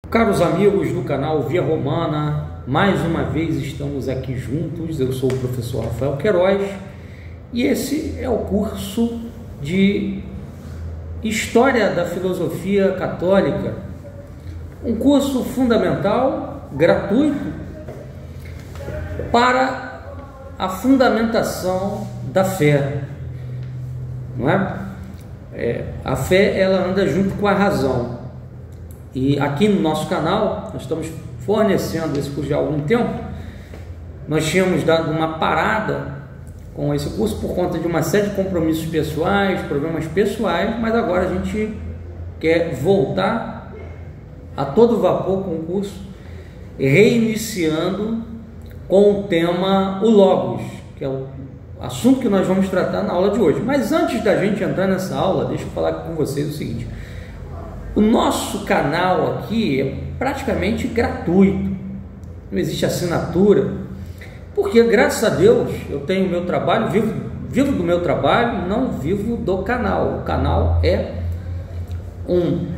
Caros amigos do canal Via Romana, mais uma vez estamos aqui juntos. Eu sou o professor Rafael Queiroz e esse é o curso de História da Filosofia Católica, um curso fundamental, gratuito, para a fundamentação da fé, não é? A fé, ela anda junto com a razão. E aqui no nosso canal, nós estamos fornecendo esse curso já há algum tempo. Nós tínhamos dado uma parada com esse curso por conta de uma série de compromissos pessoais, problemas pessoais, mas agora a gente quer voltar a todo vapor com o curso, reiniciando com o tema o Logos, que é o assunto que nós vamos tratar na aula de hoje. Mas antes da gente entrar nessa aula, deixa eu falar com vocês o seguinte: o nosso canal aqui é praticamente gratuito, não existe assinatura, porque graças a Deus eu tenho meu trabalho, vivo do meu trabalho, não vivo do canal. O canal é um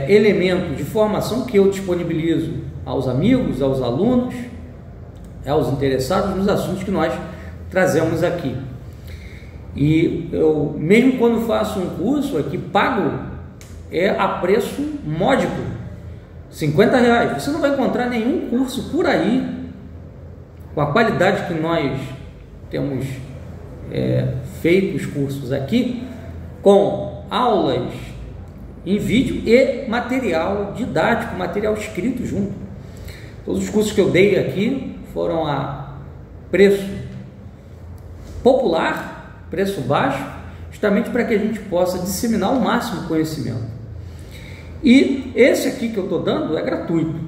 elemento de formação que eu disponibilizo aos amigos, aos alunos, aos interessados nos assuntos que nós trazemos aqui. E eu, mesmo quando faço um curso aqui, pago a preço módico, R$50. Você não vai encontrar nenhum curso por aí com a qualidade que nós temos feito os cursos aqui, com aulas em vídeo e material didático, material escrito junto. Todos os cursos que eu dei aqui foram a preço popular, preço baixo, justamente para que a gente possa disseminar o máximo conhecimento. E esse aqui que eu estou dando é gratuito,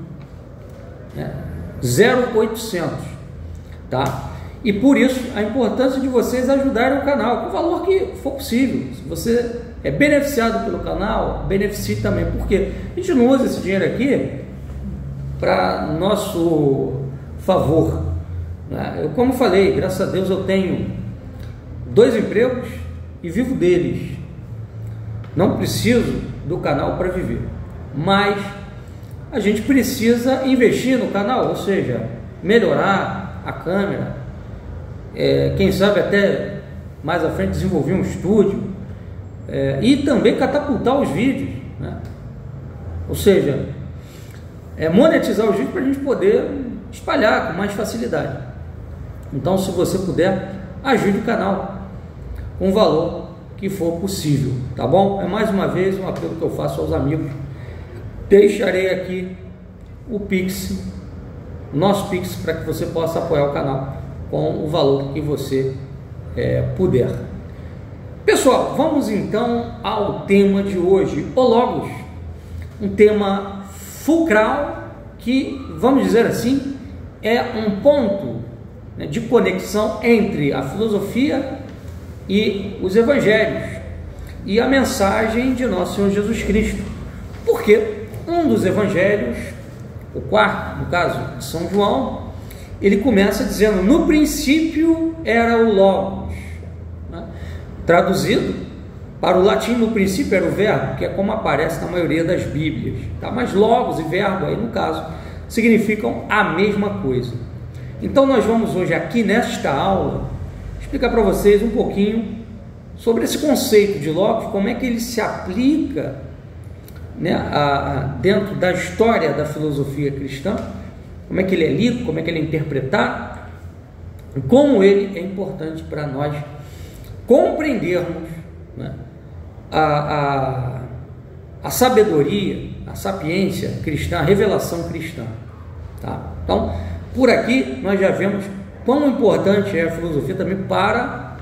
0,800, tá? E por isso a importância de vocês ajudarem o canal com o valor que for possível. Se você é beneficiado pelo canal, beneficie também, porque a gente não usa esse dinheiro aqui para nosso favor, né? Eu, como falei, graças a Deus eu tenho 2 empregos e vivo deles. Não preciso do canal para viver, mas a gente precisa investir no canal, ou seja, melhorar a câmera, quem sabe até mais à frente desenvolver um estúdio, e também catapultar os vídeos, né? Ou seja, monetizar os vídeos para a gente poder espalhar com mais facilidade. Então, se você puder, ajude o canal com o valor que for possível, tá bom? É mais uma vez um apelo que eu faço aos amigos. Deixarei aqui o Pix, nosso Pix, para que você possa apoiar o canal com o valor que você puder. Pessoal, vamos então ao tema de hoje, o Logos, um tema fulcral que, vamos dizer assim, é um ponto, né, de conexão entre a filosofia e os evangelhos e a mensagem de nosso Senhor Jesus Cristo, porque um dos evangelhos, o quarto, no caso de São João, ele começa dizendo: no princípio era o Logos, né? Traduzido para o latim, no princípio era o verbo, que é como aparece na maioria das Bíblias, tá? Mas Logos e verbo aí no caso significam a mesma coisa. Então nós vamos hoje aqui nesta aula explicar para vocês um pouquinho sobre esse conceito de Logos, como é que ele se aplica, né, dentro da história da filosofia cristã, como é que ele é lido, como é que ele é interpretado, e como ele é importante para nós compreendermos, né, a sabedoria, a sapiência cristã, a revelação cristã, tá? Então, por aqui nós já vemos quão importante é a filosofia também para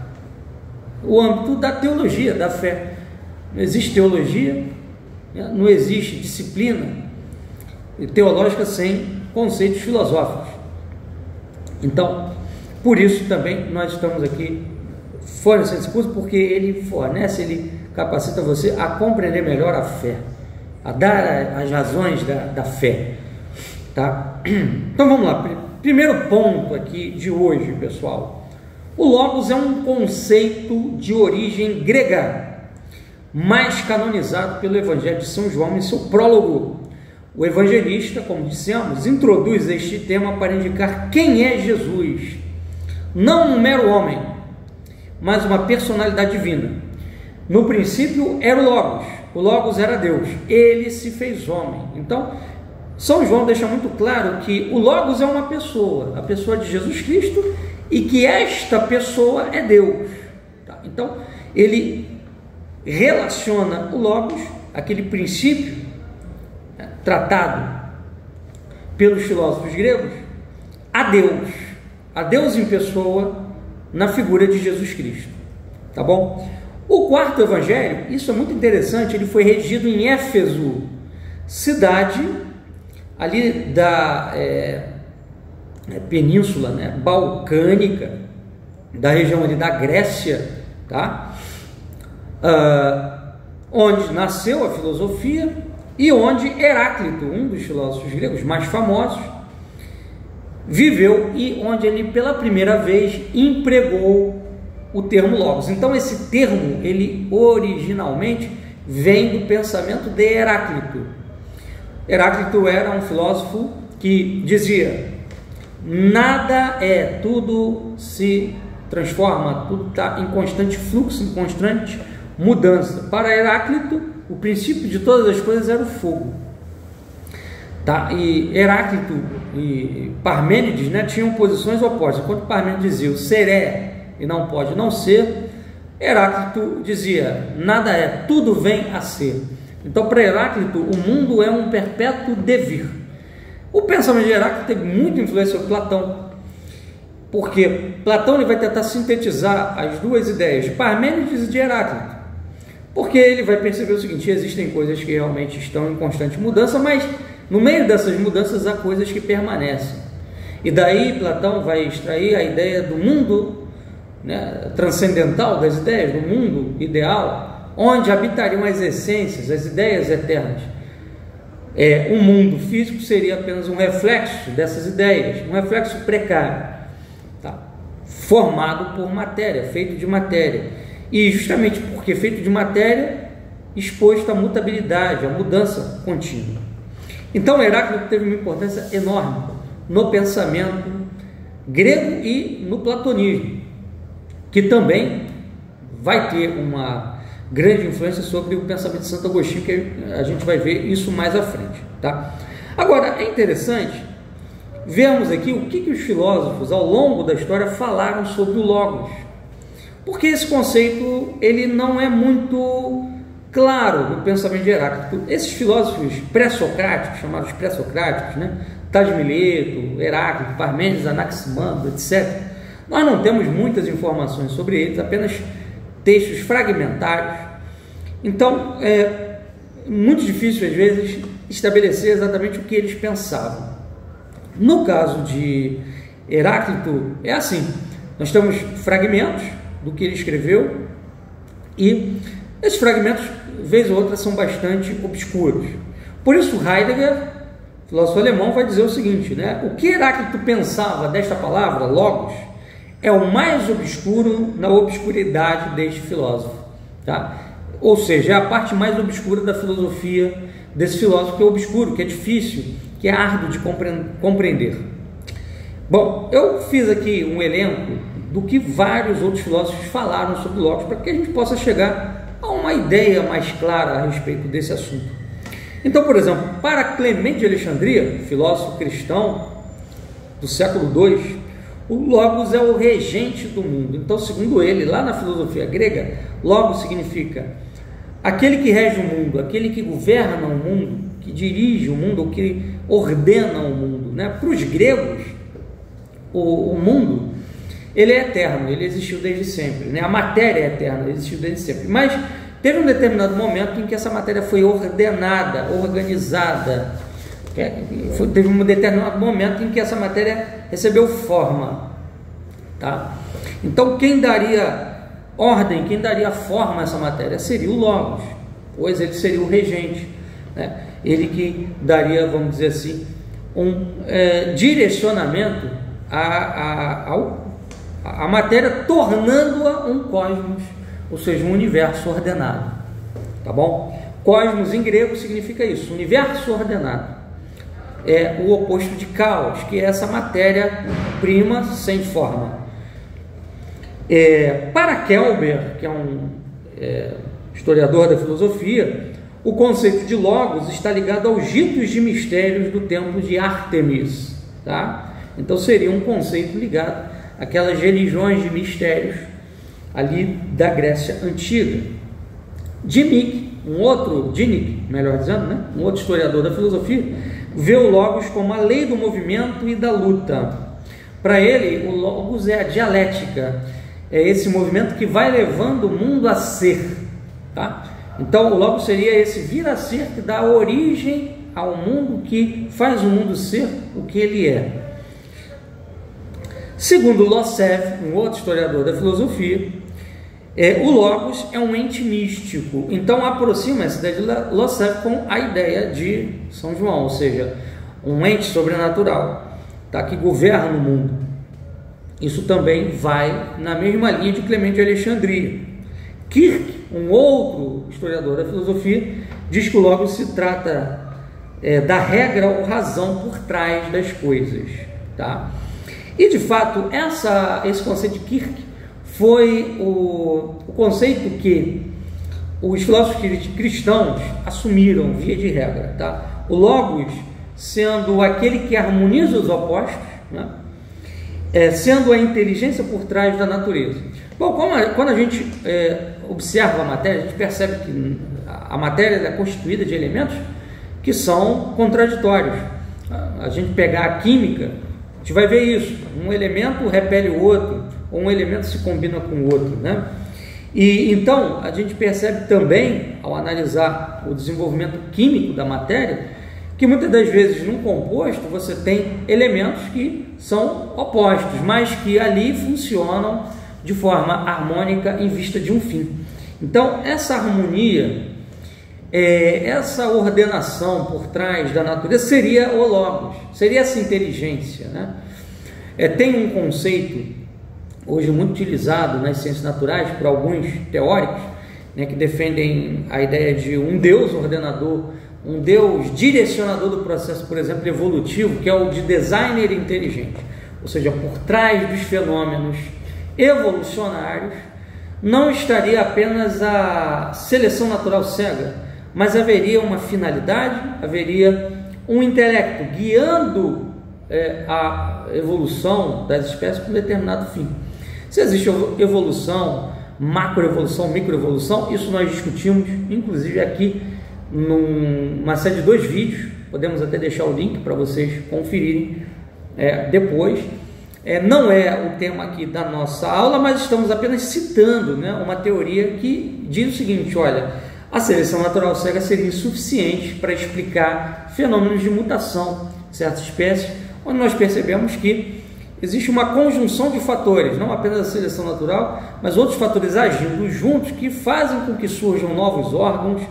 o âmbito da teologia, da fé. Não existe teologia, né? Não existe disciplina teológica sem conceitos filosóficos. Então, por isso também nós estamos aqui fornecendo esse curso, porque ele capacita você a compreender melhor a fé, a dar as razões da fé, tá? Então vamos lá. Primeiro ponto aqui de hoje, pessoal: o Logos é um conceito de origem grega, mais canonizado pelo Evangelho de São João em seu prólogo, o evangelista, como dissemos, introduz este tema para indicar quem é Jesus. Não um mero homem, mas uma personalidade divina. No princípio era o Logos era Deus, ele se fez homem. Então, São João deixa muito claro que o Logos é uma pessoa, a pessoa de Jesus Cristo, e que esta pessoa é Deus. Então, ele relaciona o Logos, aquele princípio tratado pelos filósofos gregos, a Deus em pessoa, na figura de Jesus Cristo. Tá bom? O quarto evangelho, isso é muito interessante, ele foi redigido em Éfeso, cidade ali da península, né, balcânica, da região ali da Grécia, tá? Onde nasceu a filosofia e onde Heráclito, um dos filósofos gregos mais famosos, viveu e onde ele pela primeira vez empregou o termo Logos. Então esse termo, ele originalmente vem do pensamento de Heráclito. Heráclito era um filósofo que dizia: nada é, tudo se transforma, tudo está em constante fluxo, em constante mudança. Para Heráclito, o princípio de todas as coisas era o fogo. Tá? E Heráclito e Parmênides, né, tinham posições opostas. Quando Parmênides dizia o ser é e não pode não ser, Heráclito dizia nada é, tudo vem a ser. Então, para Heráclito, o mundo é um perpétuo devir. O pensamento de Heráclito teve muita influência sobre Platão, porque Platão ele vai tentar sintetizar as duas ideias de Parmênides e de Heráclito, porque ele vai perceber o seguinte: existem coisas que realmente estão em constante mudança, mas no meio dessas mudanças há coisas que permanecem. E daí Platão vai extrair a ideia do mundo, né, transcendental, das ideias, do mundo ideal, onde habitariam as essências, as ideias eternas. Um mundo físico seria apenas um reflexo dessas ideias, um reflexo precário, tá? Formado por matéria, feito de matéria. E justamente porque feito de matéria, exposto à mutabilidade, à mudança contínua. Então Heráclito teve uma importância enorme no pensamento grego e no platonismo, que também vai ter uma grande influência sobre o pensamento de Santo Agostinho, que a gente vai ver isso mais à frente, tá? Agora, é interessante vermos aqui o que os filósofos ao longo da história falaram sobre o Logos, porque esse conceito ele não é muito claro no pensamento de Heráclito. Esses filósofos pré-socráticos, chamados pré-socráticos, né? Tales de Mileto, Heráclito, Parmênides, Anaximandro, etc., nós não temos muitas informações sobre eles, apenas textos fragmentários. Então é muito difícil às vezes estabelecer exatamente o que eles pensavam. No caso de Heráclito é assim: nós temos fragmentos do que ele escreveu e esses fragmentos, vez ou outra, são bastante obscuros. Por isso Heidegger, filósofo alemão, vai dizer o seguinte, né? O que Heráclito pensava desta palavra, Logos, é o mais obscuro na obscuridade deste filósofo, tá? Ou seja, é a parte mais obscura da filosofia desse filósofo, que é obscuro, que é difícil, que é árduo de compreender. Bom, eu fiz aqui um elenco do que vários outros filósofos falaram sobre Logos, para que a gente possa chegar a uma ideia mais clara a respeito desse assunto. Então, por exemplo, para Clemente de Alexandria, filósofo cristão do século II, o Logos é o regente do mundo. Então, segundo ele, lá na filosofia grega, Logos significa aquele que rege o mundo, aquele que governa o mundo, que dirige o mundo, ou que ordena o mundo, né? Para os gregos, o mundo, ele é eterno, ele existiu desde sempre, né? A matéria é eterna, existiu desde sempre. Mas teve um determinado momento em que essa matéria foi ordenada, organizada. Teve um determinado momento em que essa matéria recebeu forma, tá? Então quem daria ordem, quem daria forma a essa matéria seria o Logos, pois ele seria o regente, né? Ele que daria, vamos dizer assim, um direcionamento à matéria, tornando-a um cosmos, ou seja, um universo ordenado, tá bom? Cosmos em grego significa isso, universo ordenado. é o oposto de caos, que é essa matéria-prima sem forma. Para Kelber, que é um historiador da filosofia, o conceito de logos está ligado aos ritos de mistérios do templo de Ártemis, tá? Então seria um conceito ligado àquelas religiões de mistérios ali da Grécia Antiga. Dinic, um outro historiador da filosofia, vê o logos como a lei do movimento e da luta. Para ele, o logos é a dialética, é esse movimento que vai levando o mundo a ser, tá? Então o logos seria esse vir a ser que dá origem ao mundo, que faz o mundo ser o que ele é. Segundo Lossev, um outro historiador da filosofia, o logos é um ente místico. Então aproxima essa ideia de Lossev com a ideia de São João, ou seja, um ente sobrenatural, tá, que governa o mundo. Isso também vai na mesma linha de Clemente de Alexandria. Kirk, um outro historiador da filosofia, diz que o logos se trata da regra ou razão por trás das coisas, tá? E de fato, esse conceito de Kirk foi o conceito que os filósofos cristãos assumiram via de regra, tá? O logos sendo aquele que harmoniza os opostos, né? Sendo a inteligência por trás da natureza. Bom, quando a gente observa a matéria, a gente percebe que a matéria é constituída de elementos que são contraditórios. A gente pegar a química, a gente vai ver isso. Um elemento repele o outro, ou um elemento se combina com o outro, né? E então a gente percebe também, ao analisar o desenvolvimento químico da matéria, que muitas das vezes num composto você tem elementos que são opostos, mas que ali funcionam de forma harmônica em vista de um fim. Então essa harmonia, essa ordenação por trás da natureza seria o logos, seria essa inteligência, né? Tem um conceito hoje muito utilizado nas ciências naturais por alguns teóricos, né, que defendem a ideia de um Deus ordenador, um Deus direcionador do processo, por exemplo, evolutivo, que é o de designer inteligente. Ou seja, por trás dos fenômenos evolucionários não estaria apenas a seleção natural cega, mas haveria uma finalidade, haveria um intelecto guiando a evolução das espécies com um determinado fim. Se existe evolução, macroevolução, microevolução, isso nós discutimos, inclusive aqui numa série de 2 vídeos, podemos até deixar o link para vocês conferirem depois. Não é o tema aqui da nossa aula, mas estamos apenas citando, né, uma teoria que diz o seguinte: olha, a seleção natural cega seria insuficiente para explicar fenômenos de mutação de certas espécies, onde nós percebemos que existe uma conjunção de fatores, não apenas a seleção natural, mas outros fatores agindo juntos que fazem com que surjam novos órgãos,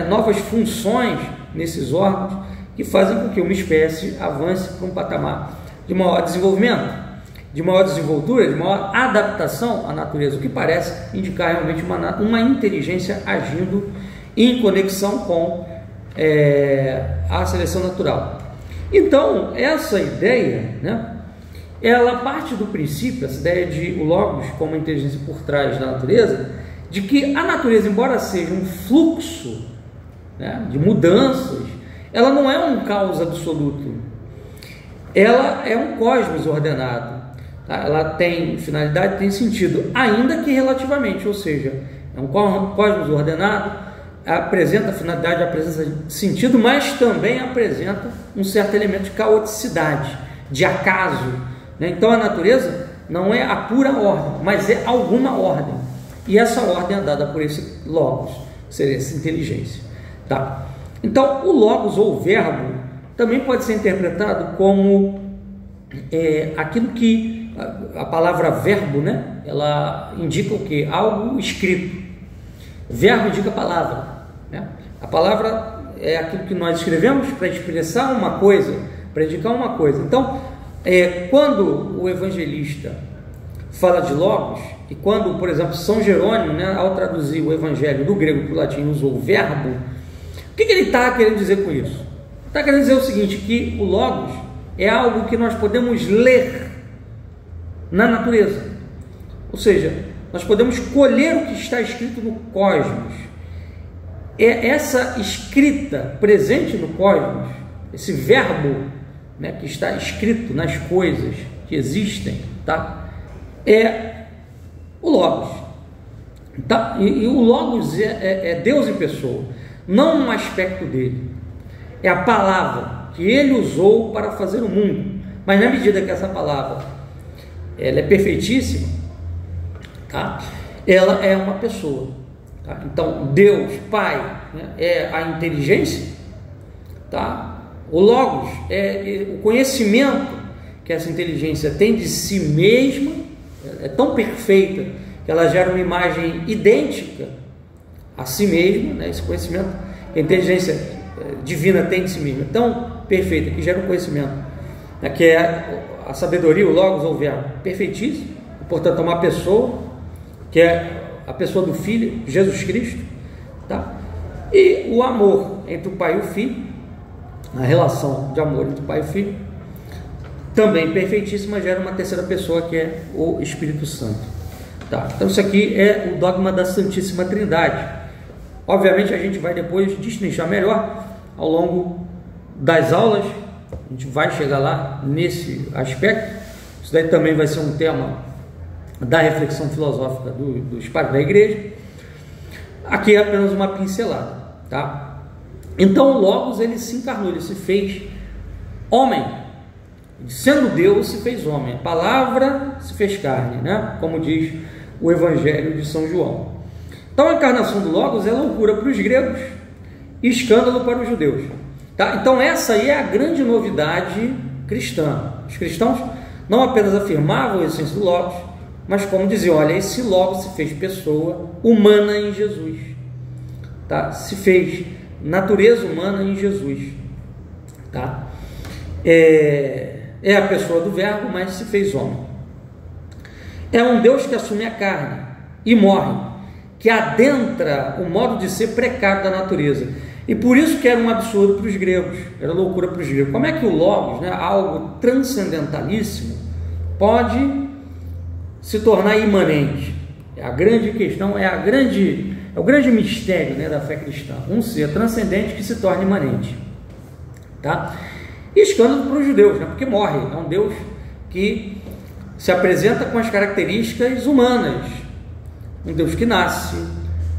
novas funções nesses órgãos, que fazem com que uma espécie avance para um patamar de maior desenvolvimento, de maior desenvoltura, de maior adaptação à natureza, o que parece indicar realmente uma inteligência agindo em conexão com a seleção natural. Então, essa ideia, né, ela parte do princípio, essa ideia de o logos como inteligência por trás da natureza, de que a natureza, embora seja um fluxo, né, de mudanças, ela não é um caos absoluto, ela é um cosmos ordenado, tá? Ela tem finalidade, tem sentido, ainda que relativamente, ou seja, é um cosmos ordenado, apresenta finalidade, apresenta sentido, mas também apresenta um certo elemento de caoticidade, de acaso, né? Então a natureza não é a pura ordem, mas é alguma ordem, e essa ordem é dada por esse logos, seria essa inteligência, tá? Então o logos ou o verbo também pode ser interpretado como aquilo que a palavra verbo, né, ela indica o que? Algo escrito. Verbo indica palavra, né? A palavra é aquilo que nós escrevemos para expressar uma coisa, para indicar uma coisa. Então, quando o evangelista fala de logos, e quando, por exemplo, São Jerônimo, né, ao traduzir o evangelho do grego para o latim, usou o verbo, o que ele está querendo dizer com isso? Está querendo dizer o seguinte, que o Logos é algo que nós podemos ler na natureza. Ou seja, nós podemos colher o que está escrito no cosmos. É essa escrita presente no cosmos, esse verbo, né, que está escrito nas coisas que existem, tá? É o Logos. Tá? E o Logos é Deus em pessoa, não um aspecto dele. É a palavra que ele usou para fazer o mundo. Mas na medida que essa palavra ela é perfeitíssima, tá? Ela é uma pessoa, tá? Então Deus Pai, né, é a inteligência, tá? O Logos é o conhecimento que essa inteligência tem de si mesma, é tão perfeita que ela gera uma imagem idêntica a si mesma, né? Esse conhecimento que a inteligência divina tem de si mesma, tão perfeita que gera um conhecimento, né? Que é a sabedoria, o Logos ou o verbo, perfeitíssimo, portanto é uma pessoa, que é a pessoa do Filho, Jesus Cristo, tá? E o amor entre o Pai e o Filho, a relação de amor entre o Pai e o Filho, também perfeitíssima, gera uma terceira pessoa, que é o Espírito Santo, tá? Então isso aqui é o dogma da Santíssima Trindade. Obviamente a gente vai depois destrinchar melhor ao longo das aulas, a gente vai chegar lá nesse aspecto. Isso daí também vai ser um tema da reflexão filosófica dos padres da igreja. Aqui é apenas uma pincelada, tá? Então o Logos, ele se encarnou, ele se fez homem, sendo Deus se fez homem, a palavra se fez carne, né? Como diz o Evangelho de São João. Então a encarnação do Logos é loucura para os gregos e escândalo para os judeus, tá? Então essa aí é a grande novidade cristã. Os cristãos não apenas afirmavam a essência do Logos, mas como diziam, olha, esse Logos se fez pessoa humana em Jesus, tá? Se fez natureza humana em Jesus, tá? É a pessoa do verbo, mas se fez homem. É um Deus que assume a carne e morre, que adentra o modo de ser precário da natureza. E por isso que era um absurdo para os gregos, era loucura para os gregos. Como é que o Logos, né, algo transcendentalíssimo, pode se tornar imanente? A grande questão é o grande mistério, né, da fé cristã. Um ser transcendente que se torna imanente, tá? E escândalo para os judeus, né, porque morre. É um Deus que se apresenta com as características humanas. Um Deus que nasce,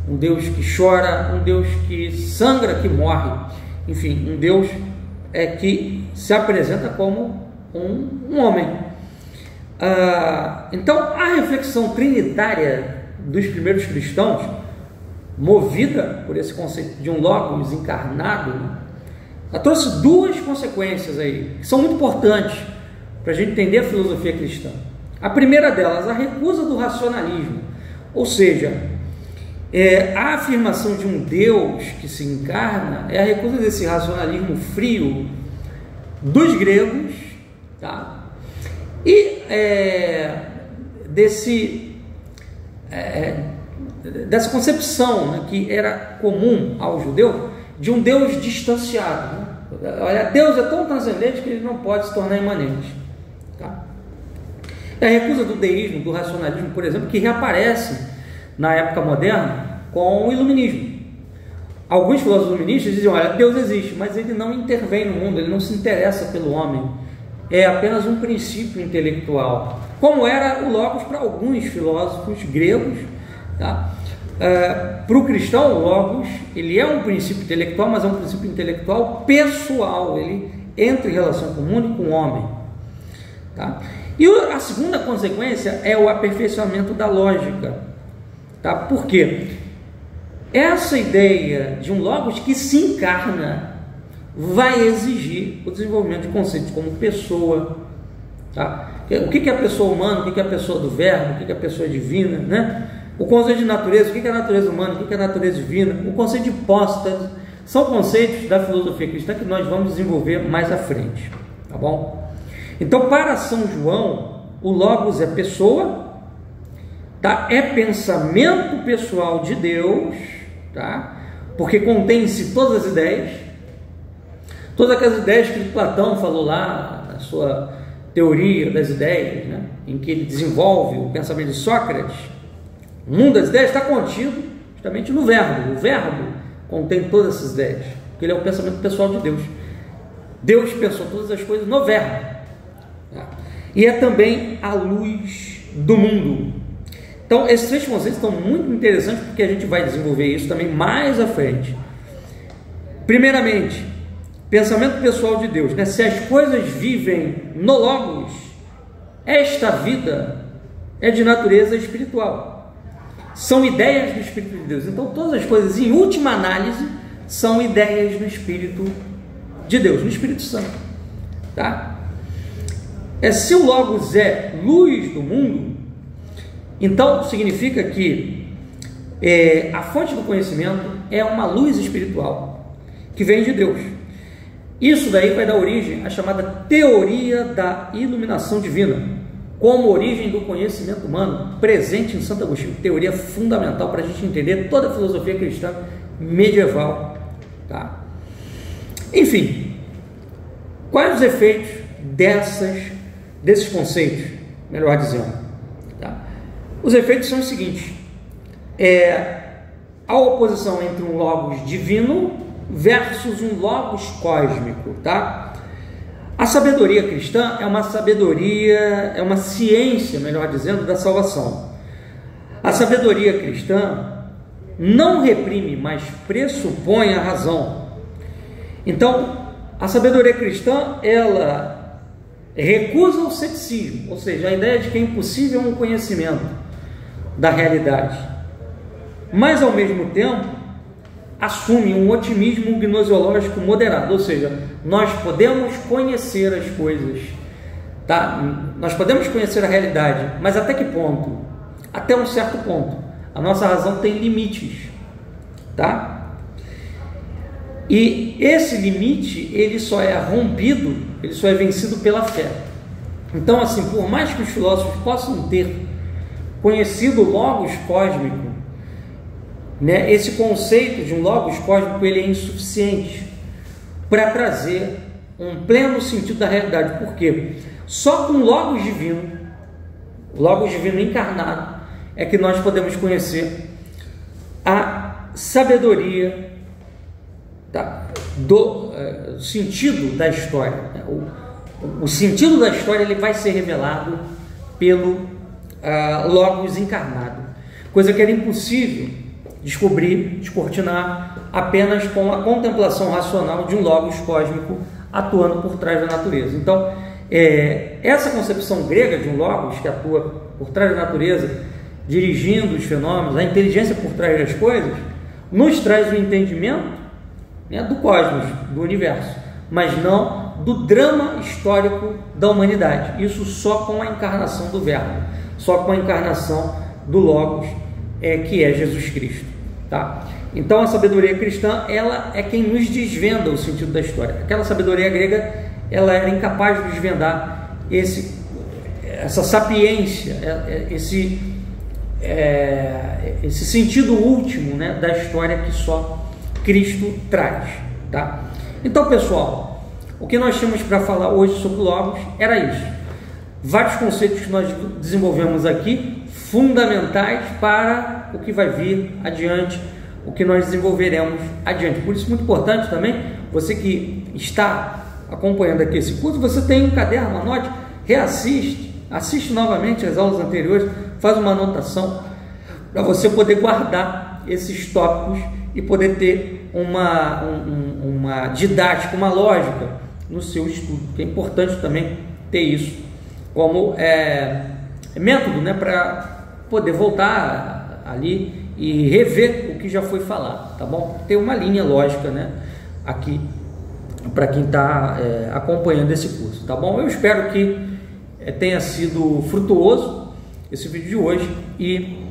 um Deus que chora, um Deus que sangra, que morre. Enfim, um Deus que se apresenta como um homem. Então, a reflexão trinitária dos primeiros cristãos, movida por esse conceito de um Logos encarnado, né, ela trouxe duas consequências aí, que são muito importantes para a gente entender a filosofia cristã. A primeira delas, a recusa do racionalismo, ou seja, a afirmação de um Deus que se encarna é a recusa desse racionalismo frio dos gregos, tá? E dessa concepção, né, que era comum ao judeu, de um Deus distanciado, né? Olha, Deus é tão transcendente que ele não pode se tornar imanente, tá? É a recusa do deísmo, do racionalismo, por exemplo, que reaparece na época moderna com o iluminismo. Alguns filósofos iluministas dizem, olha, Deus existe, mas ele não intervém no mundo, ele não se interessa pelo homem, é apenas um princípio intelectual, como era o Logos para alguns filósofos gregos, tá? Para o cristão, o Logos, ele é um princípio intelectual, mas é um princípio intelectual pessoal, ele entra em relação com o mundo e com o homem, tá? E a segunda consequência é o aperfeiçoamento da lógica, tá? Por quê? Essa ideia de um Logos que se encarna vai exigir o desenvolvimento de conceitos como pessoa, tá? O que é a pessoa humana, o que é a pessoa do verbo, o que é a pessoa divina, né? O conceito de natureza, o que é a natureza humana, o que é a natureza divina, o conceito de hipóstase, são conceitos da filosofia cristã que nós vamos desenvolver mais à frente, tá bom? Então, para São João, o Logos é pessoa, tá? É pensamento pessoal de Deus, tá? Porque contém em si todas as ideias. Todas aquelas ideias que Platão falou lá na sua teoria das ideias, né, em que ele desenvolve o pensamento de Sócrates, o mundo das ideias está contido justamente no verbo. O verbo contém todas essas ideias, porque ele é o pensamento pessoal de Deus. Deus pensou todas as coisas no verbo, né? E é também a luz do mundo. Então, esses três conceitos estão muito interessantes, porque a gente vai desenvolver isso também mais à frente. Primeiramente, pensamento pessoal de Deus, né? Se as coisas vivem no Logos, esta vida é de natureza espiritual. São ideias do Espírito de Deus. Então, todas as coisas, em última análise, são ideias do Espírito de Deus, no Espírito Santo. Tá? Se o Logos é luz do mundo, então significa que a fonte do conhecimento é uma luz espiritual que vem de Deus. Isso daí vai dar origem à chamada teoria da iluminação divina, como origem do conhecimento humano, presente em Santo Agostinho. Teoria fundamental para a gente entender toda a filosofia cristã medieval. Tá? Enfim, quais os efeitos desses conceitos, melhor dizendo? Tá? Os efeitos são os seguintes: a oposição entre um logos divino versus um logos cósmico, tá? A sabedoria cristã é uma sabedoria, é uma ciência, melhor dizendo, da salvação. A sabedoria cristã não reprime, mas pressupõe a razão. Então, a sabedoria cristã, ela recusa o ceticismo, ou seja, a ideia de que é impossível um conhecimento da realidade, mas ao mesmo tempo assume um otimismo gnoseológico moderado, ou seja, nós podemos conhecer as coisas, tá? Nós podemos conhecer a realidade, mas até que ponto? Até um certo ponto. A nossa razão tem limites, tá? E esse limite, ele só é rompido, ele só é vencido pela fé. Então, assim, por mais que os filósofos possam ter conhecido o logos cósmico, né, esse conceito de um logos cósmico, ele é insuficiente para trazer um pleno sentido da realidade. Por quê? Só com o logos divino encarnado, é que nós podemos conhecer a sabedoria do sentido da história. O sentido da história, ele vai ser revelado pelo logos encarnado, coisa que era impossível descobrir, descortinar apenas com a contemplação racional de um logos cósmico atuando por trás da natureza. Então, essa concepção grega de um logos que atua por trás da natureza, dirigindo os fenômenos, a inteligência por trás das coisas, nos traz o entendimento, né, do cosmos, do universo, mas não do drama histórico da humanidade. Isso só com a encarnação do Verbo, só com a encarnação do Logos, que é Jesus Cristo. Tá? Então, a sabedoria cristã, ela é quem nos desvenda o sentido da história. Aquela sabedoria grega, ela era incapaz de desvendar essa sapiência, esse sentido último, né, da história que só Cristo traz. Tá? Então, pessoal, o que nós tínhamos para falar hoje sobre o Logos era isso. Vários conceitos que nós desenvolvemos aqui, fundamentais para o que vai vir adiante, o que nós desenvolveremos adiante. Por isso, muito importante também, você que está acompanhando aqui esse curso, você tem um caderno, anote, reassiste, assiste novamente as aulas anteriores, faz uma anotação para você poder guardar esses tópicos e poder ter uma didática, uma lógica no seu estudo, que é importante também ter isso como método, né, para poder voltar ali e rever o que já foi falado, tá bom? Ter uma linha lógica, né, aqui para quem está acompanhando esse curso, tá bom? Eu espero que tenha sido frutuoso esse vídeo de hoje e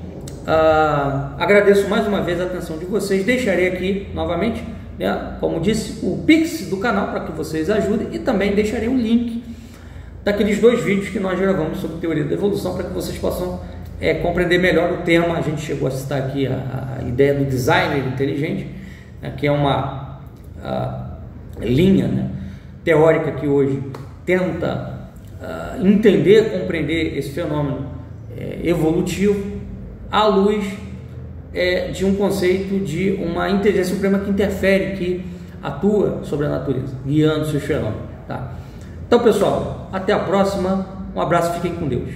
agradeço mais uma vez a atenção de vocês. Deixarei aqui novamente, né, como disse, o Pix do canal para que vocês ajudem, e também deixarei um link daqueles 2 vídeos que nós gravamos sobre teoria da evolução, para que vocês possam compreender melhor o tema. A gente chegou a citar aqui a ideia do designer inteligente, né, que é uma linha, né, teórica que hoje tenta entender, compreender esse fenômeno evolutivo à luz de um conceito de uma inteligência suprema que interfere, que atua sobre a natureza, guiando seus fenômenos. Tá? Então, pessoal, até a próxima. Um abraço, fiquem com Deus.